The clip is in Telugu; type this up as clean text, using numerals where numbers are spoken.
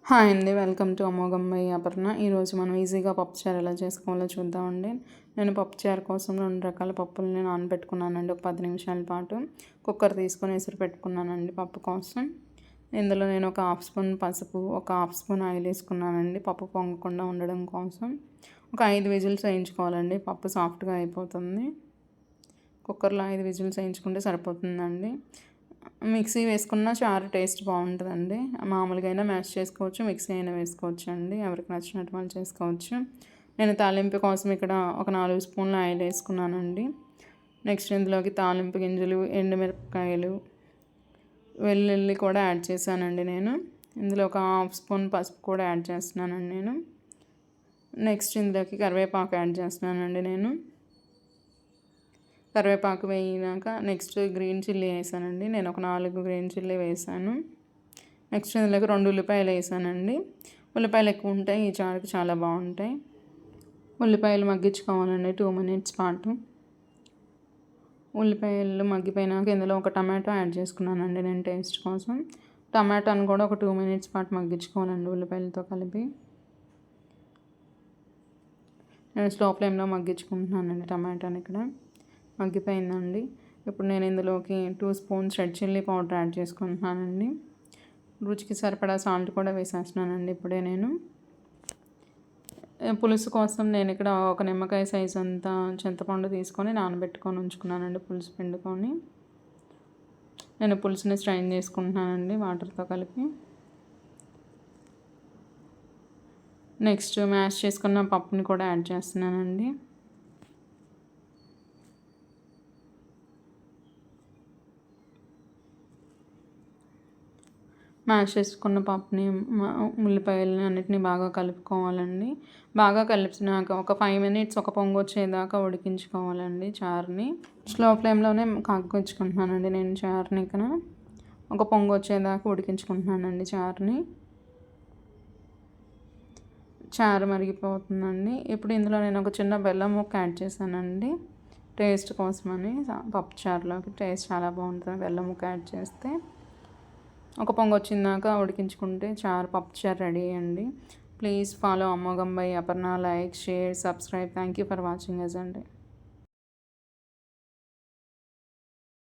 హాయ్ అండి, వెల్కమ్ టు అమోఘం బై అపర్ణ. ఈరోజు మనం ఈజీగా పప్పుచారు ఎలా చేసుకోవాలో చూద్దామండి. నేను పప్పుచారు కోసం 2 రకాల పప్పుల్ని నానబెట్టుకున్నానండి. ఒక 10 నిమిషాల పాటు కుక్కర్ తీసుకొని ఎసురు పెట్టుకున్నానండి పప్పు కోసం. ఇందులో నేను ఒక హాఫ్ స్పూన్ పసుపు, ఒక హాఫ్ స్పూన్ ఆయిల్ వేసుకున్నానండి పప్పు పొంగకుండా ఉండడం కోసం. ఒక 5 విజిల్స్ వేయించుకోవాలండి, పప్పు సాఫ్ట్గా అయిపోతుంది. కుక్కర్లో 5 విజిల్స్ వేయించుకుంటే సరిపోతుందండి. మిక్సీ వేసుకున్న చారు టేస్ట్ బాగుంటుందండి. మామూలుగా అయినా మ్యాష్ చేసుకోవచ్చు, మిక్సీ అయినా వేసుకోవచ్చు అండి, ఎవరికి నచ్చినట్టు వాళ్ళు చేసుకోవచ్చు. నేను తాలింపు కోసం ఇక్కడ ఒక 4 స్పూన్ల ఆయిల్ వేసుకున్నానండి. నెక్స్ట్ ఇందులోకి తాలింపు గింజలు, ఎండుమిరపకాయలు, వెల్లుల్లి కూడా యాడ్ చేశానండి నేను. ఇందులో ఒక హాఫ్ స్పూన్ పసుపు కూడా యాడ్ చేస్తున్నానండి నేను. నెక్స్ట్ ఇందులోకి కరివేపాకు యాడ్ చేస్తున్నానండి నేను. కరివేపాకు వేయినాక నెక్స్ట్ గ్రీన్ చిల్లీ వేసానండి. నేను ఒక 4 గ్రీన్ చిల్లీ వేసాను. నెక్స్ట్ ఇందులోకి 2 ఉల్లిపాయలు వేసానండి. ఉల్లిపాయలు ఎక్కువ ఉంటాయి, ఈ చారుకి చాలా బాగుంటాయి. ఉల్లిపాయలు మగ్గించుకోవాలండి 2 మినిట్స్ పాటు. ఉల్లిపాయలు మగ్గిపోయినాక ఇందులో ఒక టమాటో యాడ్ చేసుకున్నానండి నేను టేస్ట్ కోసం. టమాటాను కూడా ఒక 2 మినిట్స్ పాటు మగ్గించుకోవాలండి ఉల్లిపాయలతో కలిపి. నేను స్లో ఫ్లేమ్లో మగ్గించుకుంటున్నానండి టమాటాని. ఇక్కడ మగ్గిపోయిందండి. ఇప్పుడు నేను ఇందులోకి 2 spoons red chilli powder add చేసుకుంటున్నానండి. రుచికి సరిపడా సాల్ట్ కూడా వేసేస్తున్నానండి ఇప్పుడే నేను. పులుసు కోసం నేను ఇక్కడ ఒక నిమ్మకాయ సైజ్ అంతా చింతపండు తీసుకొని నానబెట్టుకొని ఉంచుకున్నానండి, పులుసు పిండుకొని. నేను పులుసుని స్ట్రైన్ చేసుకుంటున్నానండి వాటర్తో కలిపి. నెక్స్ట్ మ్యాష్ చేసుకున్న పప్పుని కూడా యాడ్ చేస్తున్నానండి. మ్యాష్ చేసుకున్న పప్పుని, ఉల్లిపాయలని అన్నిటిని బాగా కలుపుకోవాలండి. బాగా కలిపినాక ఒక 5 మినిట్స్ ఒక పొంగు వచ్చేదాకా ఉడికించుకోవాలండి చారుని. స్లో ఫ్లేమ్లోనే కాగించుకుంటున్నానండి నేను చారుని. ఇక్కడ ఒక పొంగు వచ్చేదాకా ఉడికించుకుంటున్నానండి చారుని. చారు మరిగిపోతుందండి. ఇప్పుడు ఇందులో నేను ఒక చిన్న బెల్లం ముక్క యాడ్ చేశానండి టేస్ట్ కోసమని. పప్పు చారులోకి టేస్ట్ చాలా బాగుంటుంది బెల్లం ముక్క యాడ్ చేస్తే. ఒక పొంగు వచ్చిందాక ఉడికించుకుంటే చారు పప్పు చారు రెడీ అయ్యండి. ప్లీజ్ ఫాలో అమోఘం by Aparna. Like, share, subscribe. Thank you for watching us అండి.